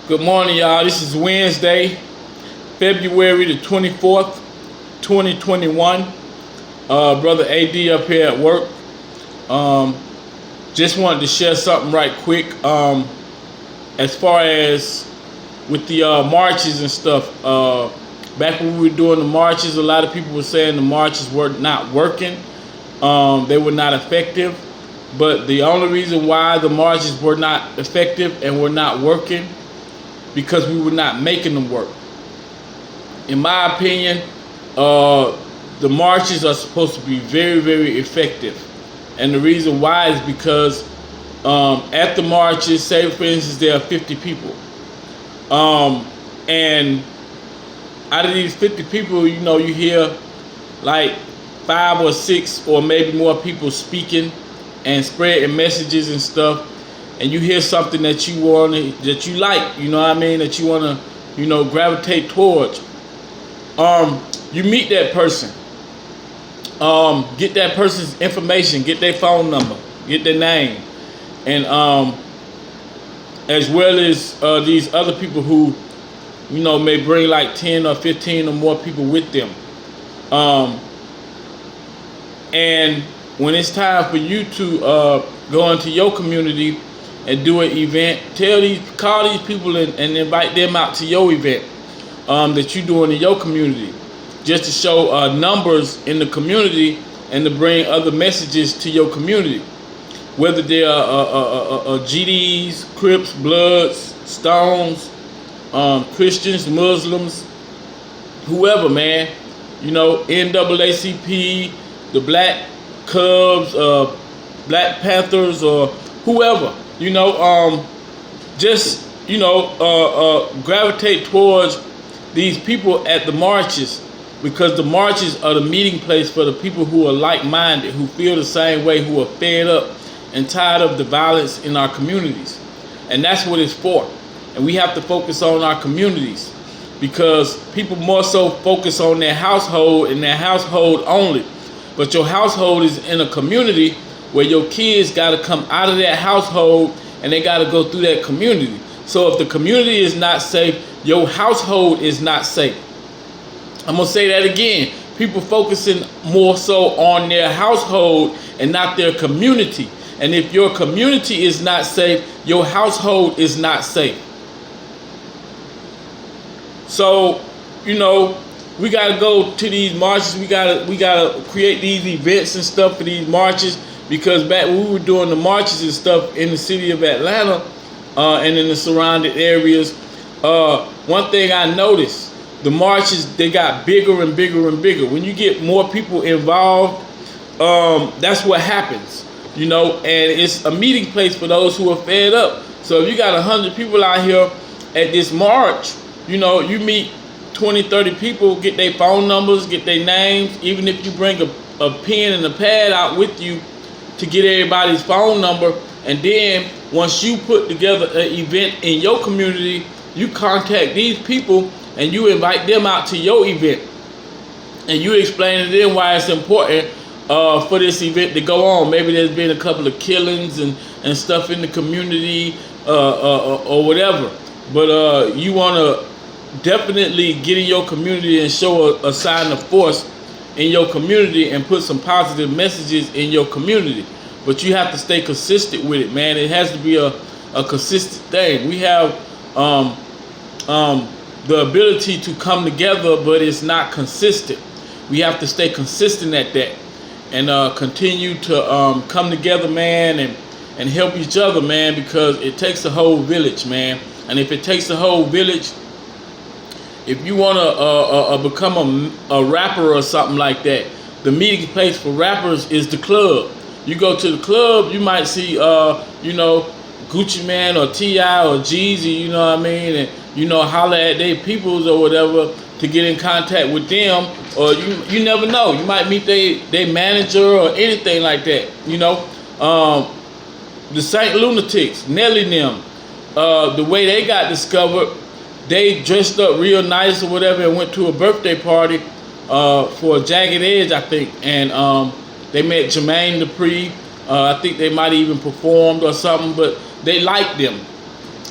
Good morning, y'all. This is Wednesday, February the 24th, 2021. Brother AyDe up here at work. Just wanted to share something right quick. As far as with the marches and stuff, back when we were doing the marches, a lot of people were saying the marches were not working. They were not effective. But the only reason why the marches were not effective and were not working, because we were not making them work. In my opinion, the marches are supposed to be very, very effective. And the reason why is because at the marches, say for instance, there are 50 people. And out of these 50 people, you know, you hear like 5 or 6 or maybe more people speaking and spreading messages and stuff. And you hear something that you want, that you like, you know what I mean, that you want to, you know, gravitate towards. You meet that person, get that person's information, get their phone number, get their name, and as well as these other people who, you know, may bring like 10 or 15 or more people with them. And when it's time for you to go into your community and do an event, call these people and invite them out to your event that you're doing in your community, just to show numbers in the community and to bring other messages to your community, whether they are GDs, Crips, Bloods, Stones, Christians, Muslims, whoever, man, you know, NAACP, the Black Cubs, Black Panthers, or whoever. You know, just, you know, gravitate towards these people at the marches, because the marches are the meeting place for the people who are like-minded, who feel the same way, who are fed up and tired of the violence in our communities. And that's what it's for. And we have to focus on our communities, because people more so focus on their household and their household only. But your household is in a community where your kids got to come out of that household and they got to go through that community. So if the community is not safe, your household is not safe. I'm going to say that again. People focusing more so on their household and not their community. And if your community is not safe, your household is not safe. So, you know, we got to go to these marches. We got to create these events and stuff for these marches. Because back when we were doing the marches and stuff in the city of Atlanta and in the surrounding areas, one thing I noticed, the marches, they got bigger and bigger and bigger. When you get more people involved, that's what happens, you know, and it's a meeting place for those who are fed up. So if you got 100 people out here at this march, you know, you meet 20, 30 people, get their phone numbers, get their names. Even if you bring a pen and a pad out with you to get everybody's phone number, and then once you put together an event in your community, you contact these people and you invite them out to your event, and you explain to them why it's important for this event to go on. Maybe there's been a couple of killings and stuff in the community or whatever, but you want to definitely get in your community and show a sign of force in your community and put some positive messages in your community. But you have to stay consistent with it, man. It has to be a consistent thing. We have the ability to come together, but it's not consistent. We have to stay consistent at that and continue to come together, man, and help each other, man, because it takes a whole village, man. And if it takes a whole village, if you want to become a rapper or something like that, the meeting place for rappers is the club. You go to the club, you might see, you know, Gucci Man or T.I. or Jeezy, you know what I mean, and, you know, holler at their peoples or whatever to get in contact with them. Or you never know, you might meet their manager or anything like that, you know. The Saint Lunatics, Nelly them, the way they got discovered, they dressed up real nice or whatever and went to a birthday party for Jagged Edge, I think. And they met Jermaine Dupri. I think they might even performed or something, but they liked them.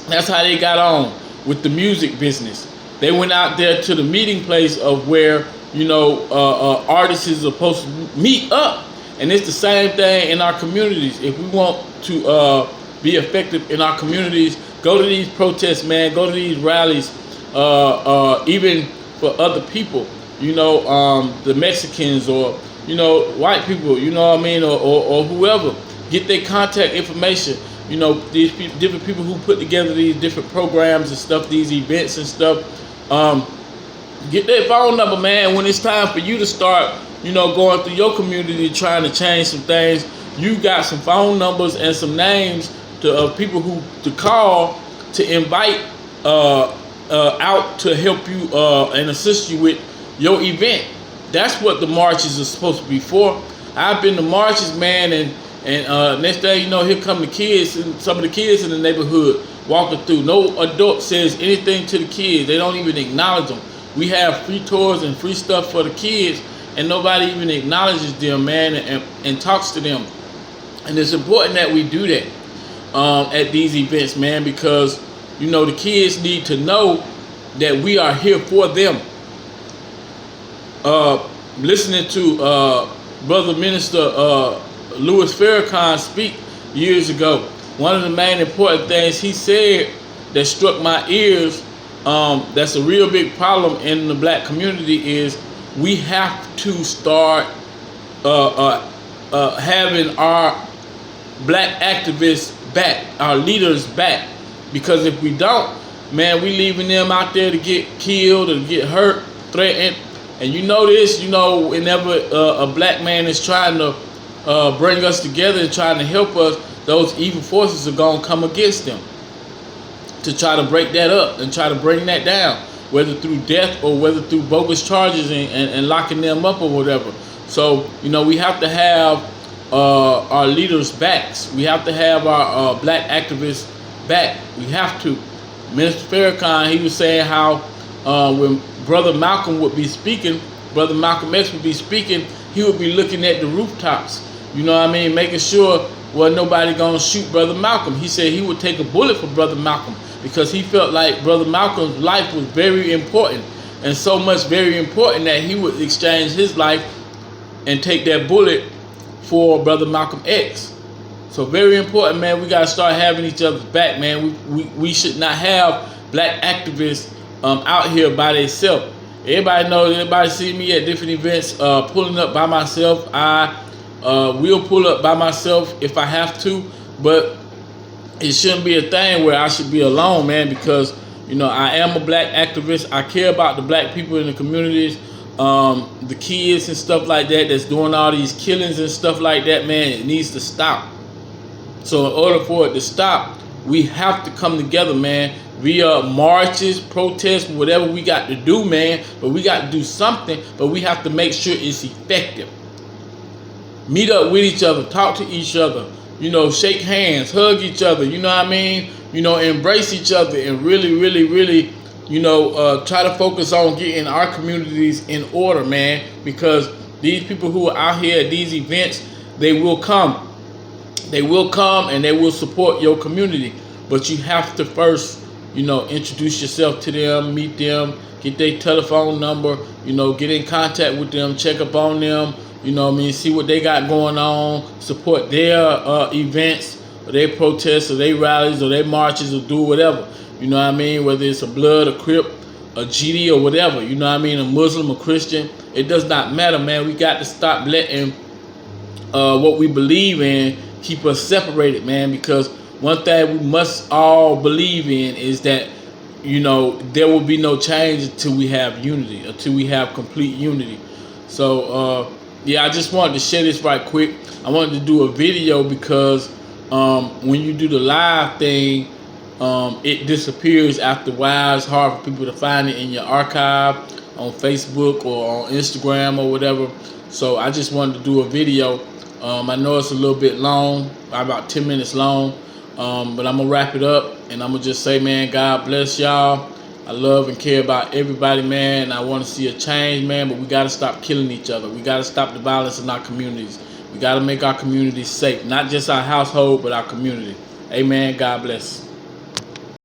That's how they got on. with the music business. They went out there to the meeting place of where, artists is supposed to meet up. And it's the same thing in our communities. If we want to be effective in our communities, go to these protests, man. Go to these rallies, even for other people, the Mexicans or, white people, or whoever. Get their contact information. These different people who put together these different programs and stuff, these events and stuff. Get their phone number, man. When it's time for you to start, going through your community trying to change some things, you got some phone numbers and some names of people who to call to invite out to help you and assist you with your event. That's what the marches are supposed to be for. I've been to marches, man, and next thing you know, here come the kids, and some of the kids in the neighborhood walking through. No adult says anything to the kids. They don't even acknowledge them. We have free tours and free stuff for the kids, and nobody even acknowledges them, man, and talks to them. And it's important that we do that at these events, man, because, the kids need to know that we are here for them. Listening to Brother Minister Louis Farrakhan speak years ago, one of the main important things he said that struck my ears, that's a real big problem in the black community, is we have to start having our black activists back, our leaders back. Because if we don't, man, we leaving them out there to get killed or get hurt, threatened. And this, whenever a black man is trying to bring us together and trying to help us, those evil forces are going to come against them to try to break that up and try to bring that down, whether through death or whether through bogus charges and locking them up or whatever. So, we have to have our leaders' backs. We have to have our black activists back. We have to. Minister Farrakhan, he was saying how when Brother Malcolm would be speaking, Brother Malcolm X would be speaking, he would be looking at the rooftops, making sure nobody gonna shoot Brother Malcolm. He said he would take a bullet for Brother Malcolm because he felt like Brother Malcolm's life was very important, and so much very important that he would exchange his life and take that bullet for Brother Malcolm X. So very important, man. We gotta start having each other's back, man. We should not have black activists out here by themselves. Everybody knows, everybody see me at different events pulling up by myself. I will pull up by myself if I have to, but it shouldn't be a thing where I should be alone, man, because I am a black activist. I care about the black people in the communities, the kids and stuff like that that's doing all these killings and stuff like that, man. It needs to stop. So in order for it to stop, we have to come together, man, via marches, protests, whatever we got to do, man. But we got to do something, but we have to make sure it's effective. Meet up with each other, talk to each other, shake hands, hug each other, embrace each other, and really, really, really, try to focus on getting our communities in order, man, because these people who are out here at these events, they will come. They will come and they will support your community. But you have to first, introduce yourself to them, meet them, get their telephone number, get in contact with them, check up on them, see what they got going on, support their events, or their protests, or their rallies, or their marches, or do whatever. Whether it's a Blood, a Crip, a GD, or whatever, a Muslim, a Christian, it does not matter, man. We got to stop letting what we believe in keep us separated, man, because one thing we must all believe in is that, there will be no change until we have unity, until we have complete unity. So, I just wanted to share this right quick. I wanted to do a video because when you do the live thing, it disappears after a while. It's hard for people to find it in your archive on Facebook or on Instagram or whatever. So I just wanted to do a video. I know it's a little bit long, about 10 minutes long, but I'm going to wrap it up, and I'm going to just say, man, God bless y'all. I love and care about everybody, man. I want to see a change, man, but we got to stop killing each other. We got to stop the violence in our communities. We got to make our communities safe, not just our household, but our community. Amen. God bless.